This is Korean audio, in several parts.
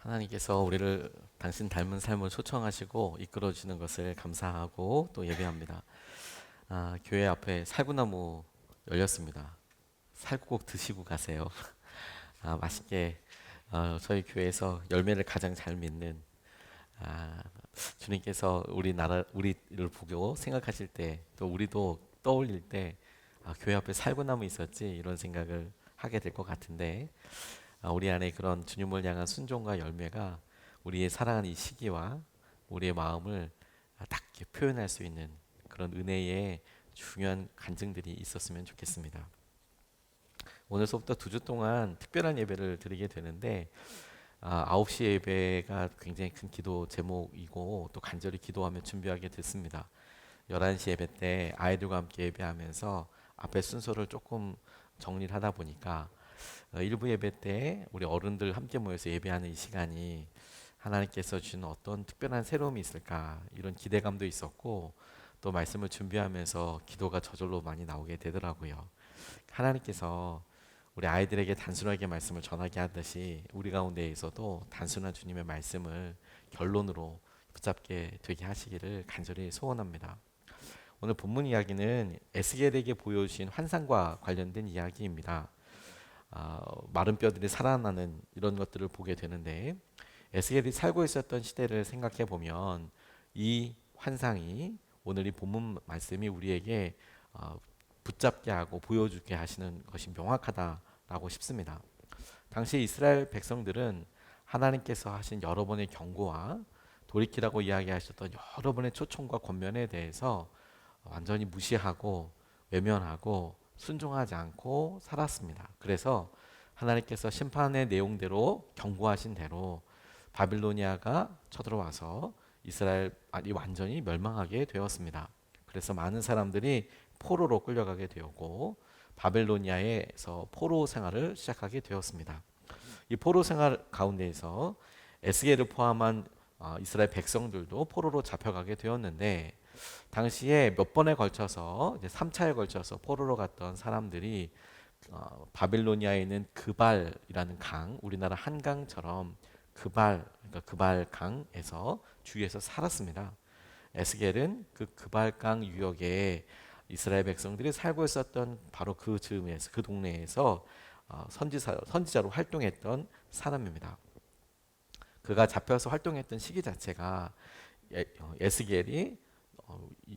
하나님께서 우리를 당신 닮은 삶을 초청하시고 이끌어 주시는 것을 감사하고 또 예배합니다. 교회 앞에 살구나무 열렸습니다. 살구 꼭 드시고 가세요. 맛있게 저희 교회에서 열매를 가장 잘 맺는 아, 주님께서 우리를 보고 생각하실 때 또 우리도 떠올릴 때 교회 앞에 살구나무 있었지 이런 생각을 하게 될 것 같은데 우리 안에 그런 주님을 향한 순종과 열매가 우리의 살아가는 이 시기와 우리의 마음을 딱 이렇게 표현할 수 있는 그런 은혜의 중요한 간증들이 있었으면 좋겠습니다. 오늘서부터 2주 동안 특별한 예배를 드리게 되는데 9시 예배가 굉장히 큰 기도 제목이고 또 간절히 기도하며 준비하게 됐습니다. 11시 예배 때 아이들과 함께 예배하면서 앞에 순서를 조금 정리를 하다 보니까 일부 예배 때 우리 어른들 함께 모여서 예배하는 이 시간이 하나님께서 주신 어떤 특별한 새로움이 있을까 이런 기대감도 있었고 또 말씀을 준비하면서 기도가 저절로 많이 나오게 되더라고요. 하나님께서 우리 아이들에게 단순하게 말씀을 전하게 하듯이 우리 가운데에서도 단순한 주님의 말씀을 결론으로 붙잡게 되게 하시기를 간절히 소원합니다. 오늘 본문 이야기는 에스겔에게 보여주신 환상과 관련된 이야기입니다. 마른 뼈들이 살아나는 이런 것들을 보게 되는데 에스겔이 살고 있었던 시대를 생각해 보면 이 환상이 오늘 이 본문 말씀이 우리에게 붙잡게 하고 보여주게 하시는 것이 명확하다라고 싶습니다. 당시 이스라엘 백성들은 하나님께서 하신 여러 번의 경고와 돌이키라고 이야기하셨던 여러 번의 초청과 권면에 대해서 완전히 무시하고 외면하고 순종하지 않고 살았습니다. 그래서 하나님께서 심판의 내용대로 경고하신 대로 바빌로니아가 쳐들어와서 이스라엘이 완전히 멸망하게 되었습니다. 그래서 많은 사람들이 포로로 끌려가게 되었고 바벨로니아에서 포로 생활을 시작하게 되었습니다. 이 포로 생활 가운데에서 에스겔을 포함한 이스라엘 백성들도 포로로 잡혀가게 되었는데 당시에 몇 번에 걸쳐서 이제 3차에 걸쳐서 포로로 갔던 사람들이 바빌로니아에 있는 그발이라는 강, 우리나라 한강처럼 그러니까 그발 강에서 주위에서 살았습니다. 에스겔은 그 그발강 유역에 이스라엘 백성들이 살고 있었던 바로 그 즈음에서 그 동네에서 선지자로 활동했던 사람입니다. 그가 잡혀서 활동했던 시기 자체가 에스겔이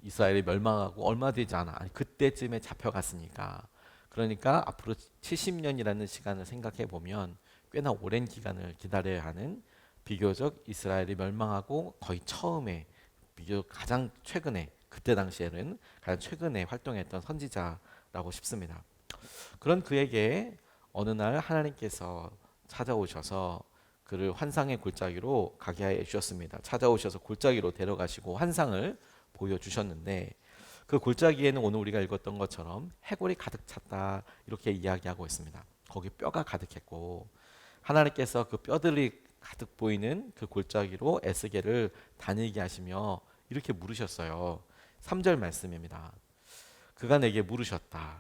이스라엘이 멸망하고 얼마 되지 않아 그때쯤에 잡혀갔으니까 그러니까 앞으로 70년이라는 시간을 생각해 보면 꽤나 오랜 기간을 기다려야 하는 비교적 이스라엘이 멸망하고 거의 처음에 비교적 가장 최근에 그때 당시에는 가장 최근에 활동했던 선지자라고 싶습니다. 그런 그에게 어느 날 하나님께서 찾아오셔서 그를 환상의 골짜기로 가게 해 주셨습니다. 찾아오셔서 골짜기로 데려가시고 환상을 보여주셨는데 그 골짜기에는 오늘 우리가 읽었던 것처럼 해골이 가득 찼다 이렇게 이야기하고 있습니다. 거기 뼈가 가득했고 하나님께서 그 뼈들이 가득 보이는 그 골짜기로 에스겔을 다니게 하시며 이렇게 물으셨어요. 3절 말씀입니다. 그가 내게 물으셨다.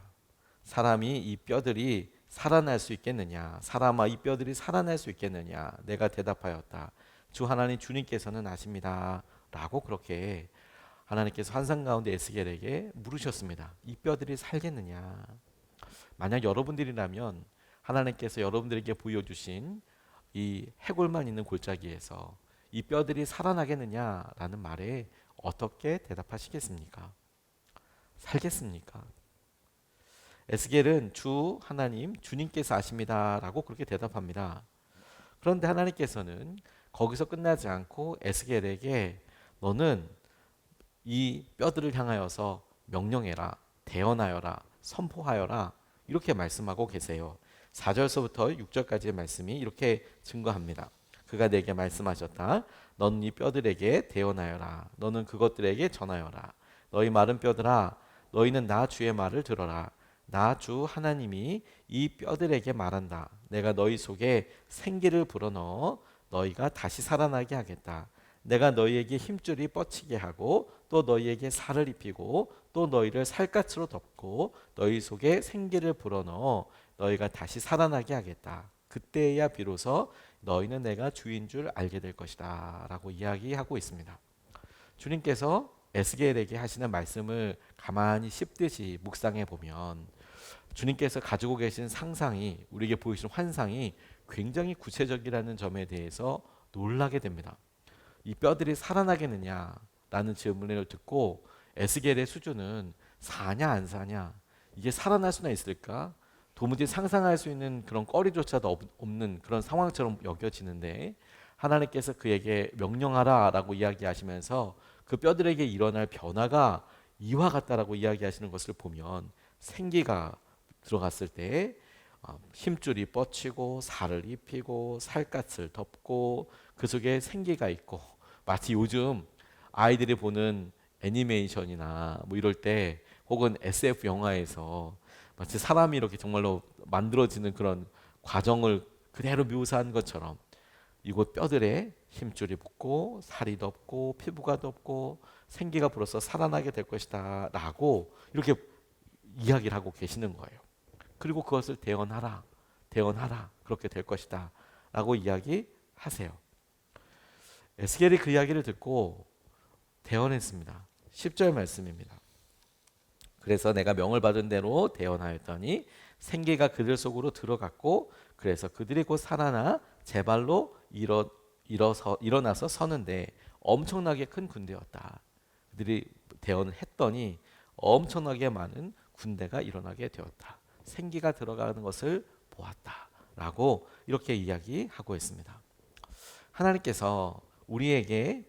사람이 이 뼈들이 살아날 수 있겠느냐? 사람아 이 뼈들이 살아날 수 있겠느냐? 내가 대답하였다. 주 하나님 주님께서는 아십니다. 라고 그렇게 하나님께서 환상 가운데 에스겔에게 물으셨습니다. 이 뼈들이 살겠느냐? 만약 여러분들이라면 하나님께서 여러분들에게 보여주신 이 해골만 있는 골짜기에서 이 뼈들이 살아나겠느냐라는 말에 어떻게 대답하시겠습니까? 살겠습니까? 에스겔은 주 하나님 주님께서 아십니다라고 그렇게 대답합니다. 그런데 하나님께서는 거기서 끝나지 않고 에스겔에게 너는 이 뼈들을 향하여서 명령해라, 대언하여라, 선포하여라 이렇게 말씀하고 계세요. 4절서부터 6절까지의 말씀이 이렇게 증거합니다. 그가 내게 말씀하셨다. 너는 이 뼈들에게 대언하여라. 너는 그것들에게 전하여라. 너희 마른 뼈들아, 너희는 나 주의 말을 들어라. 나 주 하나님이 이 뼈들에게 말한다. 내가 너희 속에 생기를 불어넣어 너희가 다시 살아나게 하겠다. 내가 너희에게 힘줄이 뻗치게 하고 또 너희에게 살을 입히고 또 너희를 살갗으로 덮고 너희 속에 생기를 불어넣어 너희가 다시 살아나게 하겠다. 그때야 비로소 너희는 내가 주인 줄 알게 될 것이다 라고 이야기하고 있습니다. 주님께서 에스겔에게 하시는 말씀을 가만히 씹듯이 묵상해 보면 주님께서 가지고 계신 상상이, 우리에게 보이시는 환상이 굉장히 구체적이라는 점에 대해서 놀라게 됩니다. 이 뼈들이 살아나겠느냐라는 질문을 듣고 에스겔의 수준은 사냐 안 사냐, 이게 살아날 수나 있을까? 도무지 상상할 수 있는 그런 거리조차도 없는 그런 상황처럼 여겨지는데, 하나님께서 그에게 명령하라라고 이야기하시면서 그 뼈들에게 일어날 변화가 이와 같다라고 이야기하시는 것을 보면, 생기가 들어갔을 때 힘줄이 뻗치고 살을 입히고 살갗을 덮고 그 속에 생기가 있고, 마치 요즘 아이들이 보는 애니메이션이나 뭐 이럴 때, 혹은 SF 영화에서 마치 사람이 이렇게 정말로 만들어지는 그런 과정을 그대로 묘사한 것처럼 이곳 뼈들에 힘줄이 붙고 살이 덮고 피부가 덮고 생기가 불어서 살아나게 될 것이다 라고 이렇게 이야기를 하고 계시는 거예요. 그리고 그것을 대언하라, 대언하라, 그렇게 될 것이다 라고 이야기하세요. 에스겔이 그 이야기를 듣고 대언했습니다. 10절 말씀입니다. 그래서 내가 명을 받은 대로 대언하였더니 생기가 그들 속으로 들어갔고, 그래서 그들이 곧 살아나 제 발로 일어나서 서는데 엄청나게 큰 군대였다. 그들이 대언을 했더니 엄청나게 많은 군대가 일어나게 되었다. 생기가 들어가는 것을 보았다 라고 이렇게 이야기하고 있습니다. 하나님께서 우리에게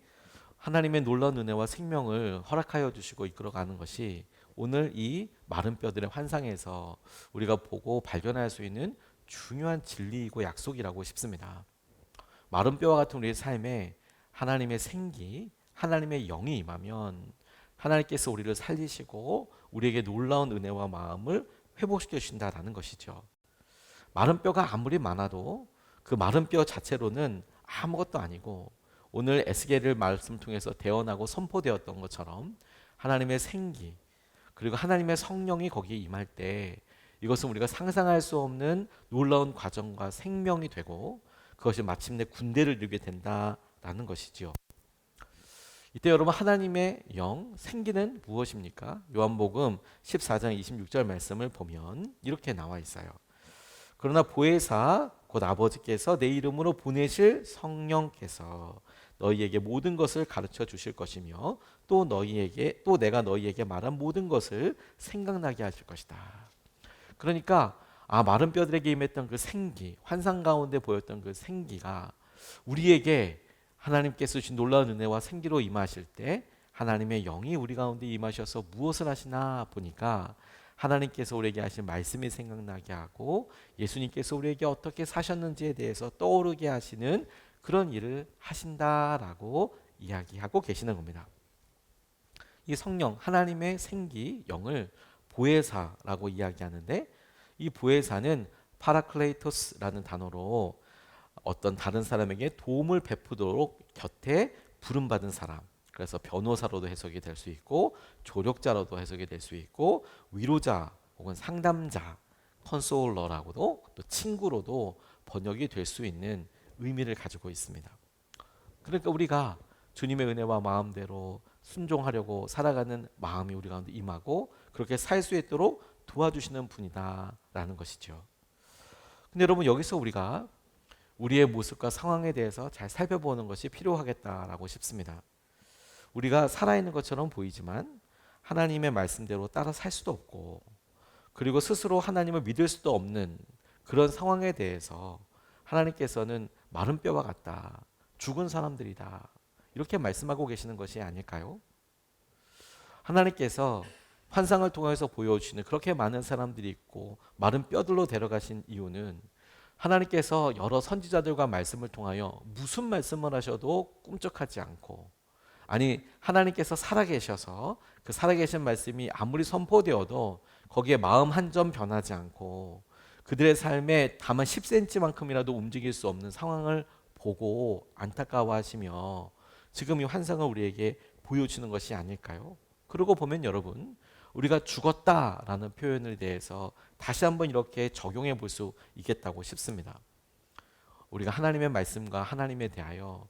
하나님의 놀라운 은혜와 생명을 허락하여 주시고 이끌어가는 것이 오늘 이 마른 뼈들의 환상에서 우리가 보고 발견할 수 있는 중요한 진리이고 약속이라고 싶습니다. 마른 뼈와 같은 우리의 삶에 하나님의 생기, 하나님의 영이 임하면 하나님께서 우리를 살리시고 우리에게 놀라운 은혜와 마음을 회복시켜 주신다라는 것이죠. 마른 뼈가 아무리 많아도 그 마른 뼈 자체로는 아무것도 아니고, 오늘 에스겔을 말씀 통해서 대언하고 선포되었던 것처럼 하나님의 생기, 그리고 하나님의 성령이 거기에 임할 때 이것은 우리가 상상할 수 없는 놀라운 과정과 생명이 되고, 그것이 마침내 군대를 이루게 된다라는 것이지요. 이때 여러분, 하나님의 영, 생기는 무엇입니까? 요한복음 14장 26절 말씀을 보면 이렇게 나와 있어요. 그러나 보혜사 곧 아버지께서 내 이름으로 보내실 성령께서 너희에게 모든 것을 가르쳐 주실 것이며 또 내가 너희에게 말한 모든 것을 생각나게 하실 것이다. 그러니까 마른 뼈들에게 임했던 그 생기, 환상 가운데 보였던 그 생기가 우리에게 하나님께서 주신 놀라운 은혜와 생기로 임하실 때 하나님의 영이 우리 가운데 임하셔서 무엇을 하시나 보니까, 하나님께서 우리에게 하신 말씀이 생각나게 하고 예수님께서 우리에게 어떻게 사셨는지에 대해서 떠오르게 하시는 그런 일을 하신다라고 이야기하고 계시는 겁니다. 이 성령, 하나님의 생기, 영을 보혜사라고 이야기하는데, 이 보혜사는 파라클레이토스라는 단어로 어떤 다른 사람에게 도움을 베푸도록 곁에 부름받은 사람, 그래서 변호사로도 해석이 될 수 있고 조력자로도 해석이 될 수 있고 위로자 혹은 상담자, 컨소울러라고도, 또 친구로도 번역이 될 수 있는 의미를 가지고 있습니다. 그러니까 우리가 주님의 은혜와 마음대로 순종하려고 살아가는 마음이 우리 가운데 임하고 그렇게 살 수 있도록 도와주시는 분이다라는 것이죠. 근데 여러분, 여기서 우리가 우리의 모습과 상황에 대해서 잘 살펴보는 것이 필요하겠다라고 싶습니다. 우리가 살아있는 것처럼 보이지만 하나님의 말씀대로 따라 살 수도 없고, 그리고 스스로 하나님을 믿을 수도 없는 그런 상황에 대해서 하나님께서는 마른 뼈와 같다, 죽은 사람들이다, 이렇게 말씀하고 계시는 것이 아닐까요? 하나님께서 환상을 통해서 보여주시는 그렇게 많은 사람들이 있고 마른 뼈들로 데려가신 이유는, 하나님께서 여러 선지자들과 말씀을 통하여 무슨 말씀을 하셔도 꿈쩍하지 않고, 아니 하나님께서 살아계셔서 그 살아계신 말씀이 아무리 선포되어도 거기에 마음 한 점 변하지 않고 그들의 삶에 다만 10cm만큼이라도 움직일 수 없는 상황을 보고 안타까워하시며 지금 이 환상을 우리에게 보여주는 것이 아닐까요? 그러고 보면 여러분, 우리가 죽었다라는 표현에 대해서 다시 한번 이렇게 적용해 볼 수 있겠다고 싶습니다. 우리가 하나님의 말씀과 하나님에 대하여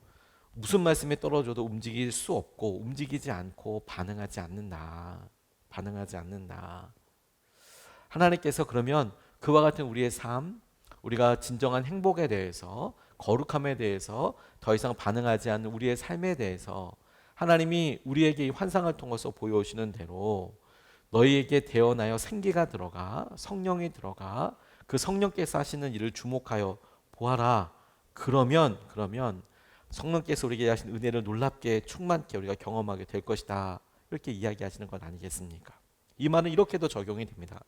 무슨 말씀이 떨어져도 움직일 수 없고 움직이지 않고 반응하지 않는다. 반응하지 않는다. 하나님께서 그러면 그와 같은 우리의 삶, 우리가 진정한 행복에 대해서, 거룩함에 대해서 더 이상 반응하지 않는 우리의 삶에 대해서 하나님이 우리에게 이 환상을 통해서 보여오시는 대로 너희에게 태어나여 생기가 들어가 성령이 들어가 그 성령께서 하시는 일을 주목하여 보아라. 그러면 성령께서 우리에게 하신 은혜를 놀랍게 충만케 우리가 경험하게 될 것이다. 이렇게 이야기하시는 건 아니겠습니까? 이 말은 이렇게도 적용이 됩니다.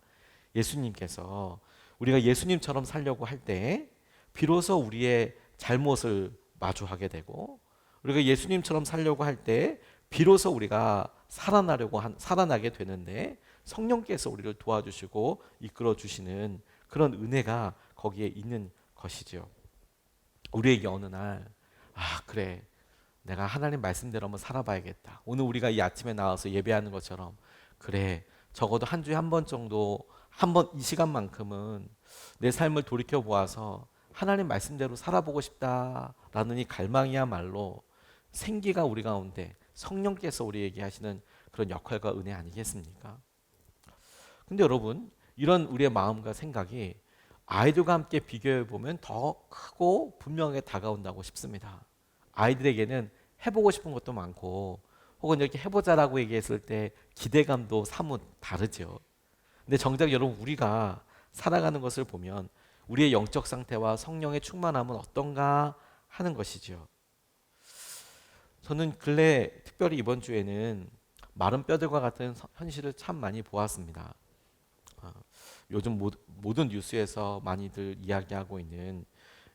예수님께서 우리가 예수님처럼 살려고 할 때 비로소 우리의 잘못을 마주하게 되고 우리가 예수님처럼 살려고 할 때 비로소 우리가 살아나게 되는데 성령께서 우리를 도와주시고 이끌어 주시는 그런 은혜가 거기에 있는 것이죠. 우리에게 어느 날 그래 내가 하나님 말씀대로 한번 살아봐야겠다. 오늘 우리가 이 아침에 나와서 예배하는 것처럼 그래 적어도 한 주에 한 번 정도 이 시간만큼은 내 삶을 돌이켜 보아서 하나님 말씀대로 살아보고 싶다라는 이 갈망이야말로 생기가 우리 가운데 성령께서 우리에게 하시는 그런 역할과 은혜 아니겠습니까? 근데 여러분 이런 우리의 마음과 생각이 아이들과 함께 비교해 보면 더 크고 분명하게 다가온다고 싶습니다. 아이들에게는 해보고 싶은 것도 많고 혹은 이렇게 해보자라고 얘기했을 때 기대감도 사뭇 다르죠. 근데 정작 여러분 우리가 살아가는 것을 보면 우리의 영적 상태와 성령의 충만함은 어떤가 하는 것이죠. 저는 근래 특별히 이번 주에는 마른 뼈들과 같은 현실을 참 많이 보았습니다. 요즘 모든 뉴스에서 많이들 이야기하고 있는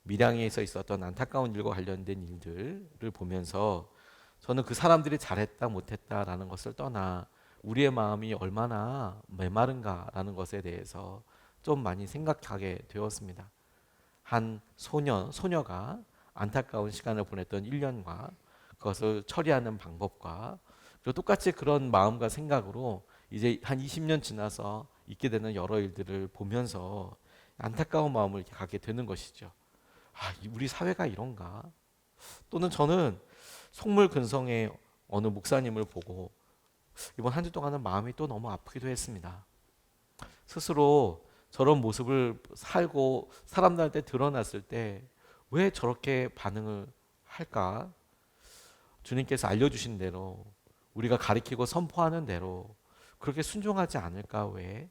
밀양에서 있었던 안타까운 일과 관련된 일들을 보면서 저는 그 사람들이 잘했다 못했다라는 것을 떠나 우리의 마음이 얼마나 메마른가라는 것에 대해서 좀 많이 생각하게 되었습니다. 한 소녀가 안타까운 시간을 보냈던 1년과 그것을 처리하는 방법과 그리고 똑같이 그런 마음과 생각으로 이제 한 20년 지나서 있게 되는 여러 일들을 보면서 안타까운 마음을 갖게 되는 것이죠. 우리 사회가 이런가? 또는 저는 속물 근성의 어느 목사님을 보고 이번 한 주 동안은 마음이 또 너무 아프기도 했습니다. 스스로 저런 모습을 살고 사람들한테 드러났을 때 왜 저렇게 반응을 할까? 주님께서 알려주신 대로 우리가 가리키고 선포하는 대로 그렇게 순종하지 않을까? 왜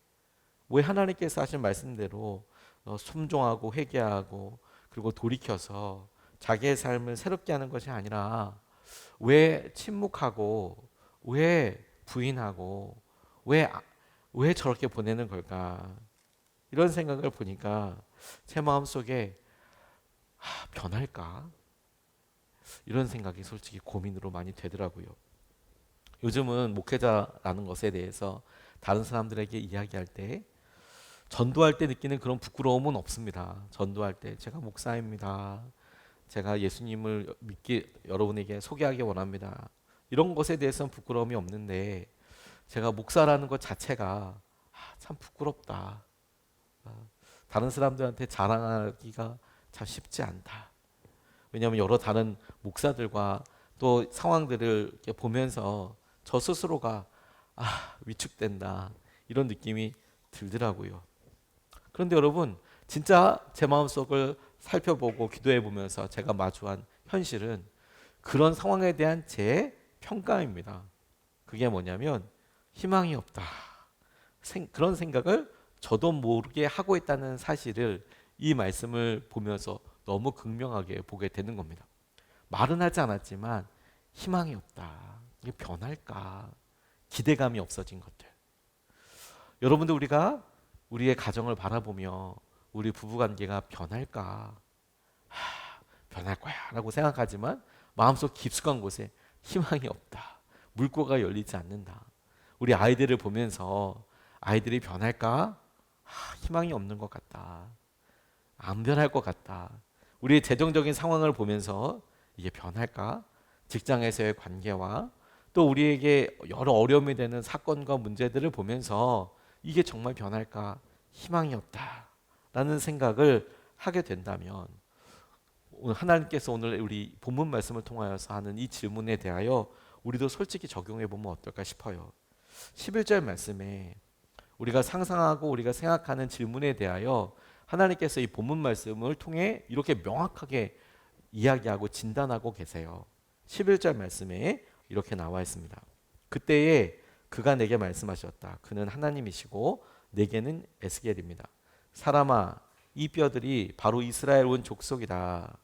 하나님께서 하신 말씀대로 순종하고 회개하고 그리고 돌이켜서 자기의 삶을 새롭게 하는 것이 아니라 왜 침묵하고 왜 부인하고 왜 저렇게 보내는 걸까? 이런 생각을 보니까 제 마음속에 변할까? 이런 생각이 솔직히 고민으로 많이 되더라고요. 요즘은 목회자라는 것에 대해서 다른 사람들에게 이야기할 때 전도할 때 느끼는 그런 부끄러움은 없습니다. 전도할 때 제가 목사입니다. 제가 예수님을 여러분에게 소개하기 원합니다. 이런 것에 대해서는 부끄러움이 없는데 제가 목사라는 것 자체가 참 부끄럽다. 다른 사람들한테 자랑하기가 참 쉽지 않다. 왜냐하면 여러 다른 목사들과 또 상황들을 이렇게 보면서 저 스스로가 위축된다. 이런 느낌이 들더라고요. 그런데 여러분 진짜 제 마음속을 살펴보고 기도해 보면서 제가 마주한 현실은 그런 상황에 대한 제 평가입니다. 그게 뭐냐면 희망이 없다. 그런 생각을 저도 모르게 하고 있다는 사실을 이 말씀을 보면서 너무 극명하게 보게 되는 겁니다. 말은 하지 않았지만 희망이 없다. 이게 변할까? 기대감이 없어진 것들. 여러분들 우리가 우리의 가정을 바라보며 우리 부부관계가 변할까? 변할 거야 라고 생각하지만 마음속 깊숙한 곳에 희망이 없다. 물꼬가 열리지 않는다. 우리 아이들을 보면서 아이들이 변할까? 희망이 없는 것 같다. 안 변할 것 같다. 우리의 재정적인 상황을 보면서 이게 변할까? 직장에서의 관계와 또 우리에게 여러 어려움이 되는 사건과 문제들을 보면서 이게 정말 변할까? 희망이 없다. 라는 생각을 하게 된다면 하나님께서 오늘 우리 본문 말씀을 통하여서 하는 이 질문에 대하여 우리도 솔직히 적용해 보면 어떨까 싶어요. 11절 말씀에 우리가 상상하고 우리가 생각하는 질문에 대하여 하나님께서 이 본문 말씀을 통해 이렇게 명확하게 이야기하고 진단하고 계세요. 11절 말씀에 이렇게 나와 있습니다. 그때에 그가 내게 말씀하셨다. 그는 하나님이시고 내게는 에스겔입니다. 사람아, 이 뼈들이 바로 이스라엘 온 족속이다.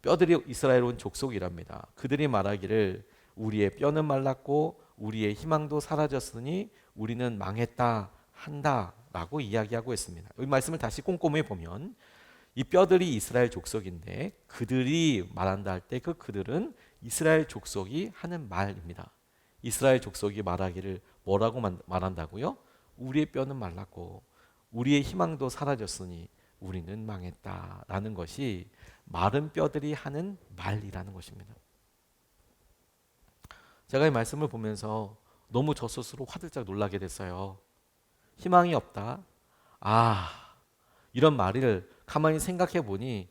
뼈들이 이스라엘 온 족속이랍니다. 그들이 말하기를 우리의 뼈는 말랐고 우리의 희망도 사라졌으니 우리는 망했다 한다라고 이야기하고 있습니다. 이 말씀을 다시 꼼꼼히 보면 이 뼈들이 이스라엘 족속인데 그들이 말한다 할 때 그 그들은 이스라엘 족속이 하는 말입니다. 이스라엘 족속이 말하기를 뭐라고 말한다고요? 우리의 뼈는 말랐고 우리의 희망도 사라졌으니 우리는 망했다라는 것이 마른 뼈들이 하는 말이라는 것입니다. 제가 이 말씀을 보면서 너무 저 스스로 화들짝 놀라게 됐어요. 희망이 없다. 이런 말을 가만히 생각해 보니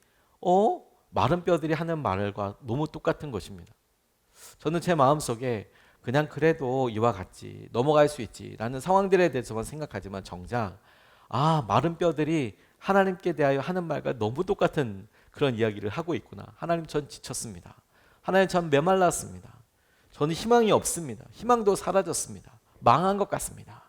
마른 뼈들이 하는 말과 너무 똑같은 것입니다. 저는 제 마음속에 그냥 그래도 이와 같지 넘어갈 수 있지 라는 상황들에 대해서만 생각하지만 정작 마른 뼈들이 하나님께 대하여 하는 말과 너무 똑같은 그런 이야기를 하고 있구나. 하나님, 전 지쳤습니다. 하나님, 전 메말랐습니다. 저는 희망이 없습니다. 희망도 사라졌습니다. 망한 것 같습니다.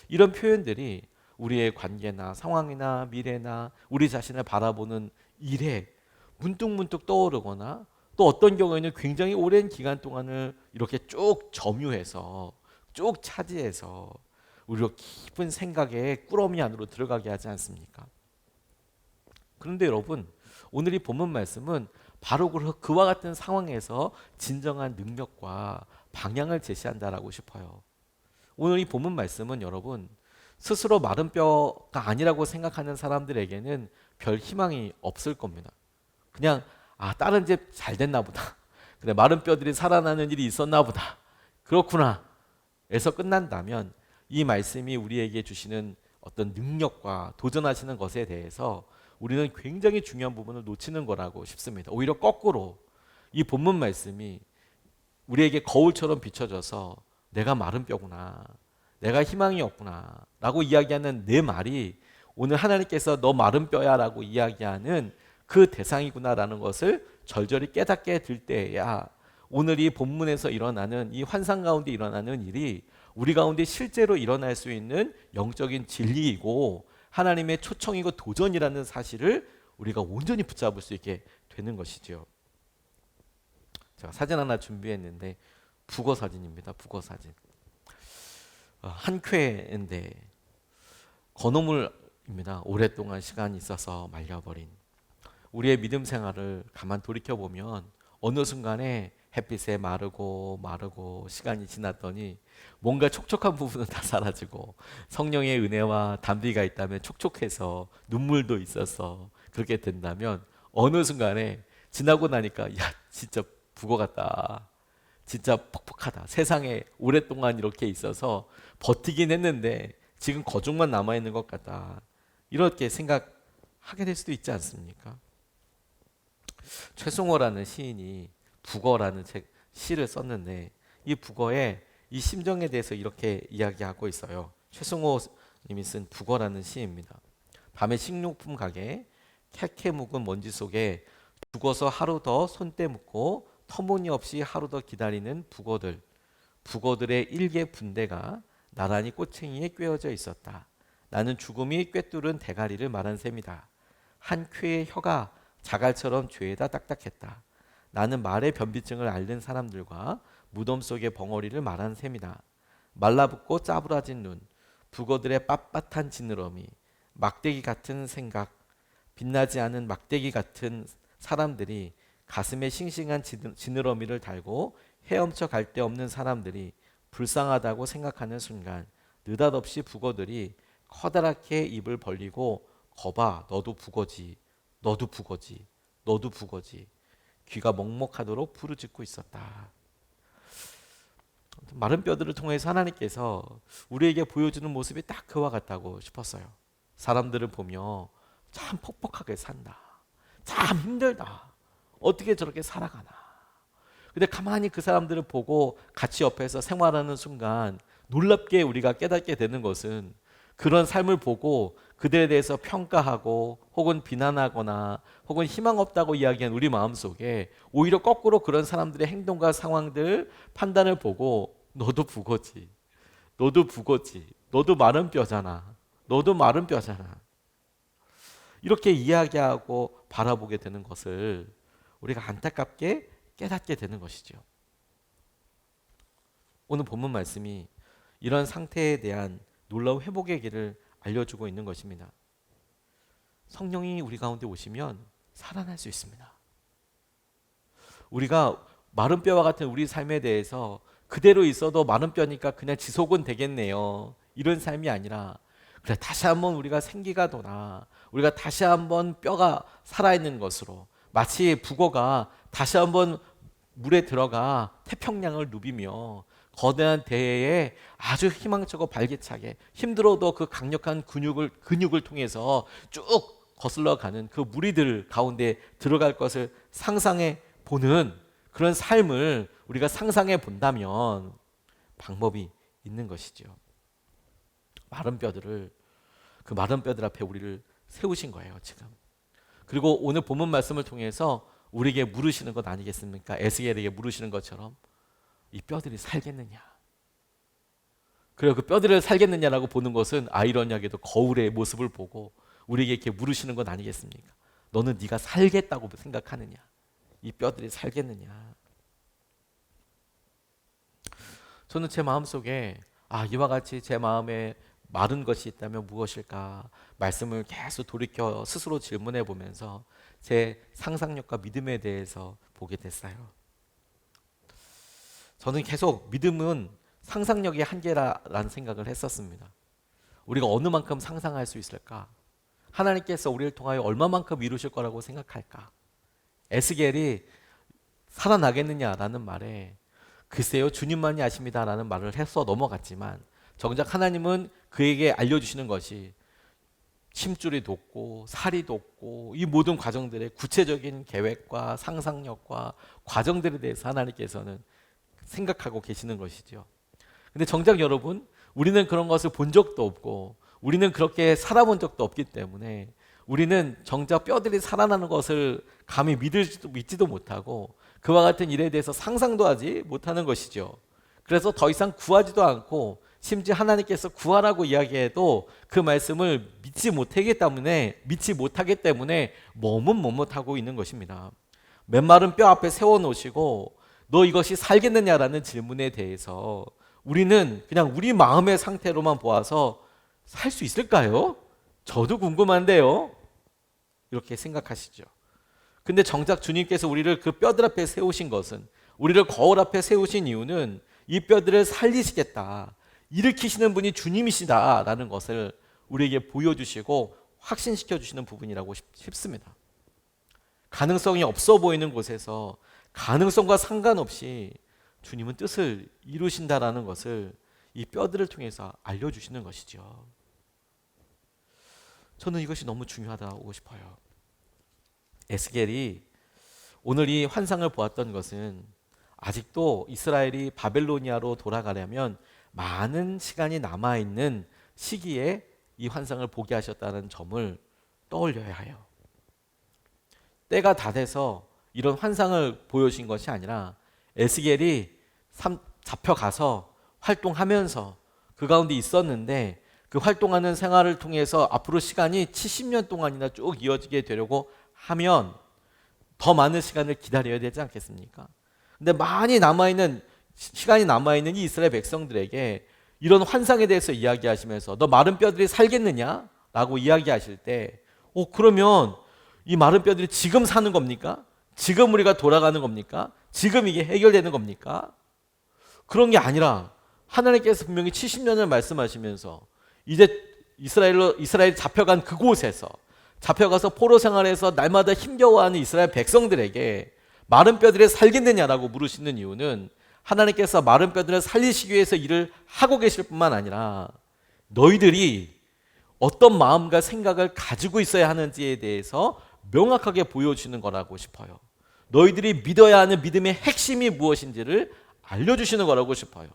이런 표현들이 우리의 관계나 상황이나 미래나 우리 자신을 바라보는 일에 문득문득 떠오르거나 또 어떤 경우에는 굉장히 오랜 기간 동안을 이렇게 쭉 점유해서 쭉 차지해서 우리로 깊은 생각의 꾸러미 안으로 들어가게 하지 않습니까? 그런데 여러분, 오늘 이 본문 말씀은 바로 그와 같은 상황에서 진정한 능력과 방향을 제시한다라고 싶어요. 오늘 이 본문 말씀은 여러분, 스스로 마른 뼈가 아니라고 생각하는 사람들에게는 별 희망이 없을 겁니다. 그냥 다른 집 잘 됐나 보다. 그래, 마른 뼈들이 살아나는 일이 있었나 보다. 그렇구나. 에서 끝난다면 이 말씀이 우리에게 주시는 어떤 능력과 도전하시는 것에 대해서 우리는 굉장히 중요한 부분을 놓치는 거라고 싶습니다. 오히려 거꾸로 이 본문 말씀이 우리에게 거울처럼 비춰져서 내가 마른 뼈구나, 내가 희망이 없구나 라고 이야기하는 내 말이 오늘 하나님께서 너 마른 뼈야 라고 이야기하는 그 대상이구나 라는 것을 절절히 깨닫게 될 때야 오늘 이 본문에서 일어나는 이 환상 가운데 일어나는 일이 우리 가운데 실제로 일어날 수 있는 영적인 진리이고 하나님의 초청이고 도전이라는 사실을 우리가 온전히 붙잡을 수 있게 되는 것이죠. 제가 사진 하나 준비했는데 북어 사진입니다. 북어 사진. 한 쾌인데 건어물입니다. 오랫동안 시간이 있어서 말려버린 우리의 믿음 생활을 가만 돌이켜 보면 어느 순간에 햇빛에 마르고 시간이 지났더니 뭔가 촉촉한 부분은 다 사라지고 성령의 은혜와 담비가 있다면 촉촉해서 눈물도 있어서 그렇게 된다면 어느 순간에 지나고 나니까 진짜 북어 같다. 진짜 퍽퍽하다. 세상에 오랫동안 이렇게 있어서 버티긴 했는데 지금 거중만 남아있는 것 같다. 이렇게 생각하게 될 수도 있지 않습니까? 최승호라는 시인이 북어라는 시를 썼는데 이 북어에 이 심정에 대해서 이렇게 이야기하고 있어요. 최승호 님이 쓴 북어라는 시입니다. 밤에 식료품 가게 캐캐 묵은 먼지 속에 죽어서 하루 더 손때 묻고 터무니없이 하루 더 기다리는 북어들의 일개 분대가 나란히 꼬챙이에 꿰어져 있었다. 나는 죽음이 꿰뚫은 대가리를 말한 셈이다. 한 쾌의 혀가 자갈처럼 죄에다 딱딱했다. 나는 말의 변비증을 앓는 사람들과 무덤 속의 벙어리를 말한 셈이다. 말라붙고 짜부라진 눈, 북어들의 빳빳한 지느러미, 막대기 같은 생각, 빛나지 않은 막대기 같은 사람들이 가슴에 싱싱한 지느러미를 달고 헤엄쳐 갈 데 없는 사람들이 불쌍하다고 생각하는 순간 느닷없이 북어들이 커다랗게 입을 벌리고 거봐 너도 북어지 너도 북어지 너도 북어지 귀가 먹먹하도록 부르짖고 있었다. 마른 뼈들을 통해서 하나님께서 우리에게 보여주는 모습이 딱 그와 같다고 싶었어요. 사람들을 보며 참 퍽퍽하게 산다. 참 힘들다. 어떻게 저렇게 살아가나. 근데 가만히 그 사람들을 보고 같이 옆에서 생활하는 순간 놀랍게 우리가 깨닫게 되는 것은 그런 삶을 보고 그들에 대해서 평가하고 혹은 비난하거나 혹은 희망 없다고 이야기한 우리 마음속에 오히려 거꾸로 그런 사람들의 행동과 상황들 판단을 보고 너도 부거지. 너도 부거지. 너도 마른 뼈잖아. 너도 마른 뼈잖아. 이렇게 이야기하고 바라보게 되는 것을 우리가 안타깝게 깨닫게 되는 것이죠. 오늘 본문 말씀이 이런 상태에 대한 놀라운 회복의 길을 알려주고 있는 것입니다. 성령이 우리 가운데 오시면 살아날 수 있습니다. 우리가 마른 뼈와 같은 우리 삶에 대해서 그대로 있어도 마른 뼈니까 그냥 지속은 되겠네요. 이런 삶이 아니라 그래 다시 한번 우리가 생기가 돌아 우리가 다시 한번 뼈가 살아있는 것으로 마치 북어가 다시 한번 물에 들어가 태평양을 누비며 거대한 대해에 아주 희망차고 발기차게 힘들어도 그 강력한 근육을 통해서 쭉 거슬러 가는 그 무리들 가운데 들어갈 것을 상상해 보는 그런 삶을 우리가 상상해 본다면 방법이 있는 것이죠. 그 마른 뼈들 앞에 우리를 세우신 거예요, 지금. 그리고 오늘 본문 말씀을 통해서 우리에게 물으시는 것 아니겠습니까? 에스겔에게 물으시는 것처럼 이 뼈들이 살겠느냐? 그리고 그 뼈들을 살겠느냐라고 보는 것은 아이러니하게도 거울의 모습을 보고 우리에게 이렇게 물으시는 것 아니겠습니까? 너는 네가 살겠다고 생각하느냐? 이 뼈들이 살겠느냐? 저는 제 마음속에 이와 같이 제 마음에 마른 것이 있다면 무엇일까? 말씀을 계속 돌이켜 스스로 질문해 보면서 제 상상력과 믿음에 대해서 보게 됐어요. 저는 계속 믿음은 상상력의 한계라는 생각을 했었습니다. 우리가 어느 만큼 상상할 수 있을까? 하나님께서 우리를 통하여 얼마만큼 이루실 거라고 생각할까? 에스겔이 살아나겠느냐라는 말에 글쎄요 주님만이 아십니다라는 말을 해서 넘어갔지만 정작 하나님은 그에게 알려주시는 것이 심줄이 돋고 살이 돋고 이 모든 과정들의 구체적인 계획과 상상력과 과정들에 대해서 하나님께서는 생각하고 계시는 것이죠. 근데 정작 여러분 우리는 그런 것을 본 적도 없고 우리는 그렇게 살아본 적도 없기 때문에 우리는 정작 뼈들이 살아나는 것을 감히 믿지도 못하고 그와 같은 일에 대해서 상상도 하지 못하는 것이죠. 그래서 더 이상 구하지도 않고 심지어 하나님께서 구하라고 이야기해도 그 말씀을 믿지 못하기 때문에 머뭇하고 있는 것입니다. 맨마른 뼈 앞에 세워놓으시고 너 이것이 살겠느냐라는 질문에 대해서 우리는 그냥 우리 마음의 상태로만 보아서 살 수 있을까요? 저도 궁금한데요. 이렇게 생각하시죠. 근데 정작 주님께서 우리를 그 뼈들 앞에 세우신 것은 우리를 거울 앞에 세우신 이유는 이 뼈들을 살리시겠다. 일으키시는 분이 주님이시다라는 것을 우리에게 보여주시고 확신시켜 주시는 부분이라고 싶습니다. 가능성이 없어 보이는 곳에서 가능성과 상관없이 주님은 뜻을 이루신다라는 것을 이 뼈들을 통해서 알려주시는 것이죠. 저는 이것이 너무 중요하다고 싶어요. 에스겔이 오늘 이 환상을 보았던 것은 아직도 이스라엘이 바벨로니아로 돌아가려면 많은 시간이 남아있는 시기에 이 환상을 보게 하셨다는 점을 떠올려야 해요. 때가 다 돼서 이런 환상을 보여주신 것이 아니라 에스겔이 잡혀가서 활동하면서 그 가운데 있었는데 그 활동하는 생활을 통해서 앞으로 시간이 70년 동안이나 쭉 이어지게 되려고 하면 더 많은 시간을 기다려야 되지 않겠습니까? 근데 시간이 남아있는 이 이스라엘 백성들에게 이런 환상에 대해서 이야기하시면서 너 마른 뼈들이 살겠느냐? 라고 이야기하실 때 그러면 이 마른 뼈들이 지금 사는 겁니까? 지금 우리가 돌아가는 겁니까? 지금 이게 해결되는 겁니까? 그런 게 아니라 하나님께서 분명히 70년을 말씀하시면서 이제 이스라엘이 잡혀간 그곳에서 잡혀가서 포로 생활에서 날마다 힘겨워하는 이스라엘 백성들에게 마른 뼈들이 살겠느냐라고 물으시는 이유는 하나님께서 마른 뼈들을 살리시기 위해서 일을 하고 계실 뿐만 아니라 너희들이 어떤 마음과 생각을 가지고 있어야 하는지에 대해서 명확하게 보여주시는 거라고 싶어요. 너희들이 믿어야 하는 믿음의 핵심이 무엇인지를 알려주시는 거라고 싶어요.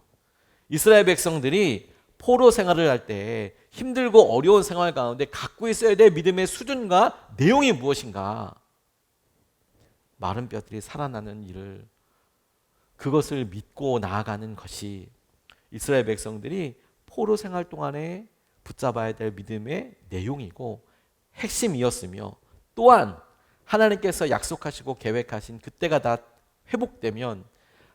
이스라엘 백성들이 포로 생활을 할 때 힘들고 어려운 생활 가운데 갖고 있어야 될 믿음의 수준과 내용이 무엇인가? 마른 뼈들이 살아나는 일을, 그것을 믿고 나아가는 것이 이스라엘 백성들이 포로 생활 동안에 붙잡아야 될 믿음의 내용이고 핵심이었으며, 또한 하나님께서 약속하시고 계획하신 그때가 다 회복되면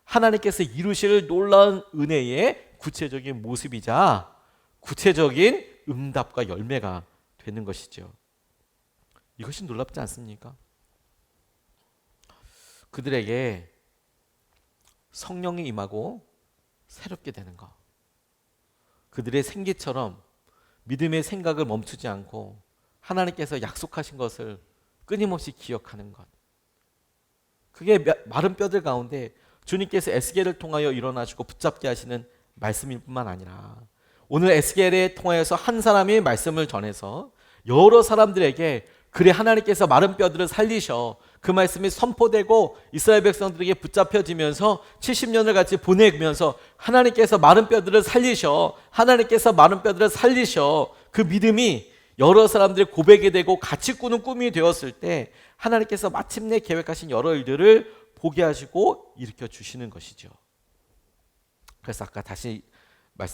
하나님께서 이루실 놀라운 은혜의 구체적인 모습이자 구체적인 응답과 열매가 되는 것이죠. 이것이 놀랍지 않습니까? 그들에게 성령이 임하고 새롭게 되는 것, 그들의 생기처럼 믿음의 생각을 멈추지 않고 하나님께서 약속하신 것을 끊임없이 기억하는 것, 그게 마른 뼈들 가운데 주님께서 에스겔을 통하여 일어나시고 붙잡게 하시는 말씀일 뿐만 아니라 오늘 에스겔에 통하여서 한 사람이 말씀을 전해서 여러 사람들에게, 그래 하나님께서 마른 뼈들을 살리셔, 그 말씀이 선포되고 이스라엘 백성들에게 붙잡혀지면서 70년을 같이 보내면서 하나님께서 마른 뼈들을 살리셔, 하나님께서 마른 뼈들을 살리셔, 그 믿음이 여러 사람들의 고백이 되고 같이 꾸는 꿈이 되었을 때 하나님께서 마침내 계획하신 여러 일들을 보게 하시고 일으켜 주시는 것이죠. 그래서 아까 다시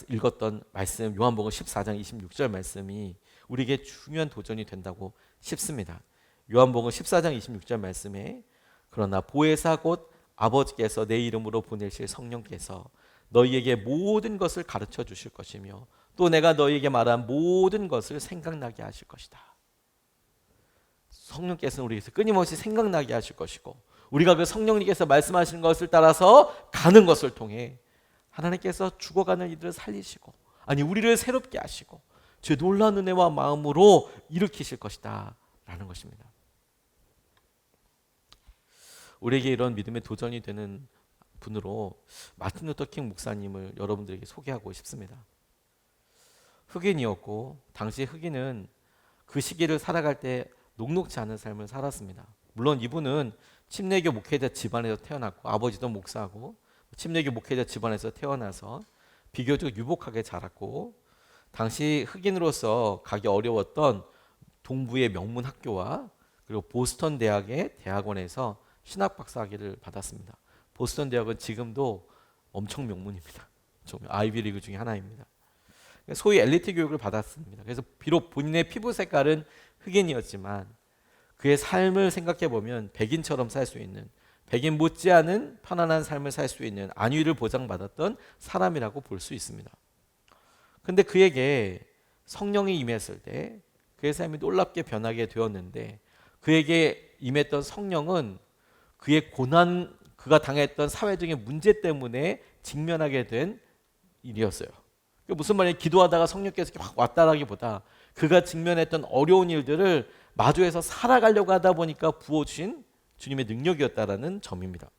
읽었던 말씀, 요한복음 14장 26절 말씀이 우리에게 중요한 도전이 된다고 싶습니다. 요한복음 14장 26절 말씀에, 그러나 보혜사 곧 아버지께서 내 이름으로 보내실 성령께서 너희에게 모든 것을 가르쳐 주실 것이며 또 내가 너희에게 말한 모든 것을 생각나게 하실 것이다. 성령께서는 우리에게서 끊임없이 생각나게 하실 것이고, 우리가 그 성령님께서 말씀하시는 것을 따라서 가는 것을 통해 하나님께서 죽어가는 이들을 살리시고, 아니 우리를 새롭게 하시고 주의 놀라운 은혜와 마음으로 일으키실 것이다 라는 것입니다. 우리에게 이런 믿음의 도전이 되는 분으로 마틴 루터 킹 목사님을 여러분들에게 소개하고 싶습니다. 흑인이었고 당시 흑인은 그 시기를 살아갈 때 녹록지 않은 삶을 살았습니다. 물론 이분은 침례교 목회자 집안에서 태어났고 아버지도 목사고 침례교 목회자 집안에서 태어나서 비교적 유복하게 자랐고, 당시 흑인으로서 가기 어려웠던 동부의 명문 학교와 그리고 보스턴 대학의 대학원에서 신학 박사학위를 받았습니다. 보스턴 대학은 지금도 엄청 명문입니다. 아이비리그 중에 하나입니다. 소위 엘리트 교육을 받았습니다. 그래서 비록 본인의 피부 색깔은 흑인이었지만 그의 삶을 생각해 보면 백인처럼 살 수 있는, 백인 못지않은 편안한 삶을 살 수 있는 안위를 보장받았던 사람이라고 볼 수 있습니다. 근데 그에게 성령이 임했을 때 그의 삶이 놀랍게 변하게 되었는데, 그에게 임했던 성령은 그의 고난, 그가 당했던 사회적인 문제 때문에 직면하게 된 일이었어요. 무슨 말이냐, 기도하다가 성령께서 확 왔다라기보다 그가 직면했던 어려운 일들을 마주해서 살아가려고 하다 보니까 부어주신 주님의 능력이었다라는 점입니다.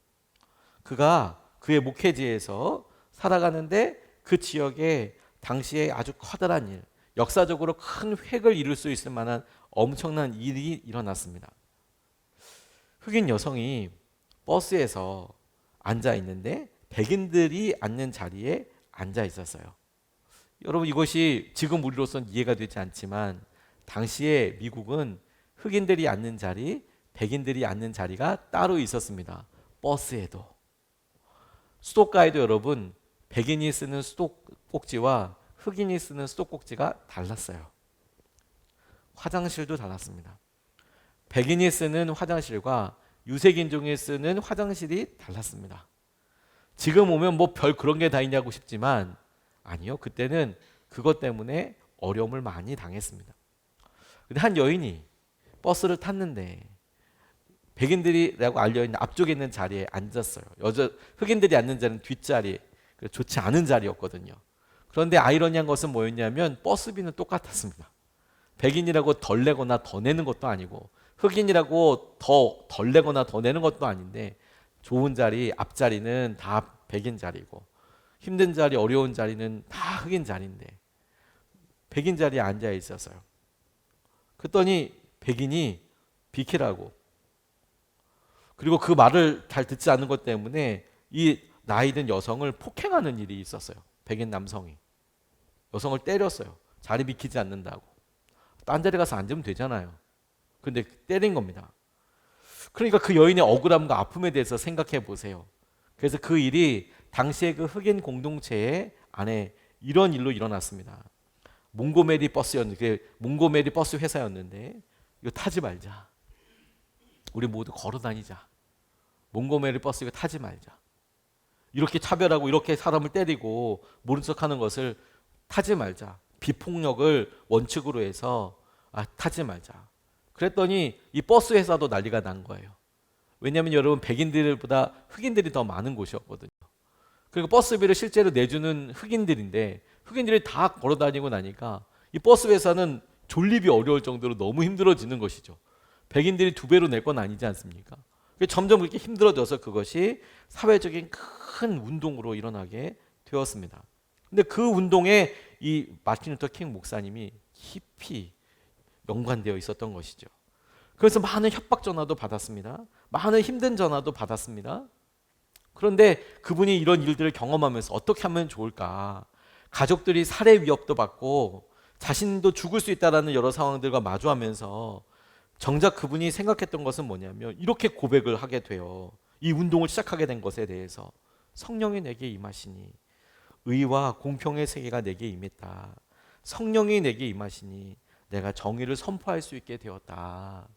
그가 그의 목회지에서 살아가는데 그 지역에 당시에 아주 커다란 일, 역사적으로 큰 획을 이룰 수 있을 만한 엄청난 일이 일어났습니다. 흑인 여성이 버스에서 앉아 있는데 백인들이 앉는 자리에 앉아 있었어요. 여러분, 이것이 지금 우리로서는 이해가 되지 않지만 당시에 미국은 흑인들이 앉는 자리, 백인들이 앉는 자리가 따로 있었습니다. 버스에도. 수도가에도 여러분, 백인이 쓰는 수도꼭지와 흑인이 쓰는 수도꼭지가 달랐어요. 화장실도 달랐습니다. 백인이 쓰는 화장실과 유색인종이 쓰는 화장실이 달랐습니다. 지금 오면 뭐 별 그런 게 다 있냐고 싶지만 아니요, 그때는 그것 때문에 어려움을 많이 당했습니다. 근데 한 여인이 버스를 탔는데 백인들이라고 알려있는 앞쪽에 있는 자리에 앉았어요. 흑인들이 앉는 자리는 뒷자리, 좋지 않은 자리였거든요. 그런데 아이러니한 것은 뭐였냐면 버스비는 똑같았습니다. 백인이라고 덜 내거나 더 내는 것도 아니고 흑인이라고 더 덜 내거나 더 내는 것도 아닌데, 좋은 자리, 앞자리는 다 백인 자리고 힘든 자리, 어려운 자리는 다 흑인 자리인데 백인 자리에 앉아 있었어요. 그랬더니 백인이 비키라고, 그리고 그 말을 잘 듣지 않는 것 때문에 이 나이 든 여성을 폭행하는 일이 있었어요. 백인 남성이 여성을 때렸어요. 자리 비키지 않는다고. 딴 데를 가서 앉으면 되잖아요. 근데 때린 겁니다. 그러니까 그 여인의 억울함과 아픔에 대해서 생각해 보세요. 그래서 그 일이 당시에 그 흑인 공동체 안에 이런 일로 일어났습니다. 몽고메리 버스였는데, 몽고메리 버스 회사였는데 이거 타지 말자. 우리 모두 걸어 다니자. 몽고메리 버스 이거 타지 말자. 이렇게 차별하고 이렇게 사람을 때리고 모른 척하는 것을 타지 말자. 비폭력을 원칙으로 해서 타지 말자. 그랬더니 이 버스 회사도 난리가 난 거예요. 왜냐하면 여러분 백인들보다 흑인들이 더 많은 곳이었거든요. 그리고 버스비를 실제로 내주는 흑인들인데 흑인들이 다 걸어다니고 나니까 이 버스 회사는 존립이 어려울 정도로 너무 힘들어지는 것이죠. 백인들이 2배로 낼 건 아니지 않습니까? 점점 그렇게 힘들어져서 그것이 사회적인 큰 운동으로 일어나게 되었습니다. 근데 그 운동에 이 마틴 루터 킹 목사님이 깊이 연관되어 있었던 것이죠. 그래서 많은 협박 전화도 받았습니다. 많은 힘든 전화도 받았습니다. 그런데 그분이 이런 일들을 경험하면서 어떻게 하면 좋을까? 가족들이 살해 위협도 받고 자신도 죽을 수 있다는 여러 상황들과 마주하면서 정작 그분이 생각했던 것은 뭐냐면 이렇게 고백을 하게 돼요. 이 운동을 시작하게 된 것에 대해서 성령이 내게 임하시니 의와 공평의 세계가 내게 임했다. 성령이 내게 임하시니 내가 정의를 선포할 수 있게 되었다.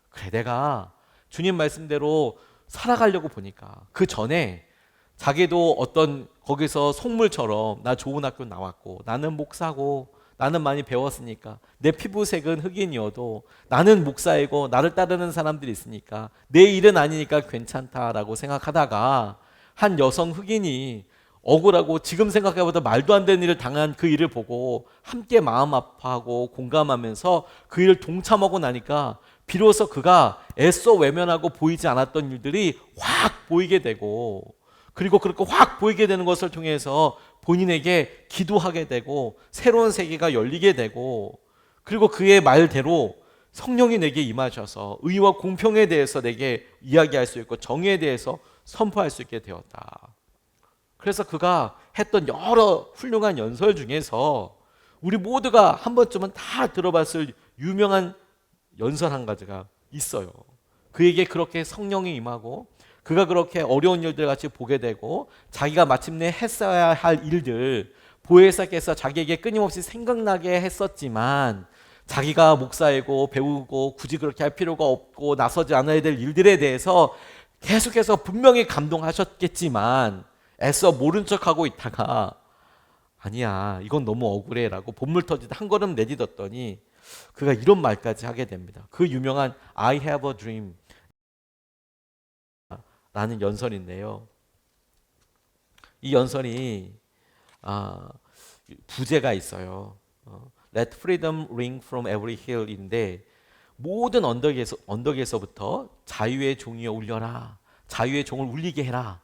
그래 내가 주님 말씀대로 살아가려고 보니까 그 전에 자기도 어떤 거기서 속물처럼 나 좋은 학교 나왔고 나는 목사고 나는 많이 배웠으니까 내 피부색은 흑인이어도 나는 목사이고 나를 따르는 사람들이 있으니까 내 일은 아니니까 괜찮다라고 생각하다가 한 여성 흑인이 억울하고 지금 생각해보다 말도 안 되는 일을 당한 그 일을 보고 함께 마음 아파하고 공감하면서 그 일을 동참하고 나니까 비로소 그가 애써 외면하고 보이지 않았던 일들이 확 보이게 되고 그리고 그렇게 확 보이게 되는 것을 통해서 본인에게 기도하게 되고 새로운 세계가 열리게 되고 그리고 그의 말대로 성령이 내게 임하셔서 의와 공평에 대해서 내게 이야기할 수 있고 정의에 대해서 선포할 수 있게 되었다. 그래서 그가 했던 여러 훌륭한 연설 중에서 우리 모두가 한 번쯤은 다 들어봤을 유명한 연설 한 가지가 있어요. 그에게 그렇게 성령이 임하고 그가 그렇게 어려운 일들 같이 보게 되고 자기가 마침내 했어야 할 일들 보혜사께서 자기에게 끊임없이 생각나게 했었지만 자기가 목사이고 배우고 굳이 그렇게 할 필요가 없고 나서지 않아야 될 일들에 대해서 계속해서 분명히 감동하셨겠지만 애써 모른 척하고 있다가 아니야 이건 너무 억울해 라고 본물 터지듯 한 걸음 내딛었더니 그가 이런 말까지 하게 됩니다. 그 유명한 I have a dream 라는 연설인데요. 이 연설이 부제가 있어요. Let freedom ring from every hill인데 모든 언덕에서부터 자유의 종이여 울려라. 자유의 종을 울리게 해라.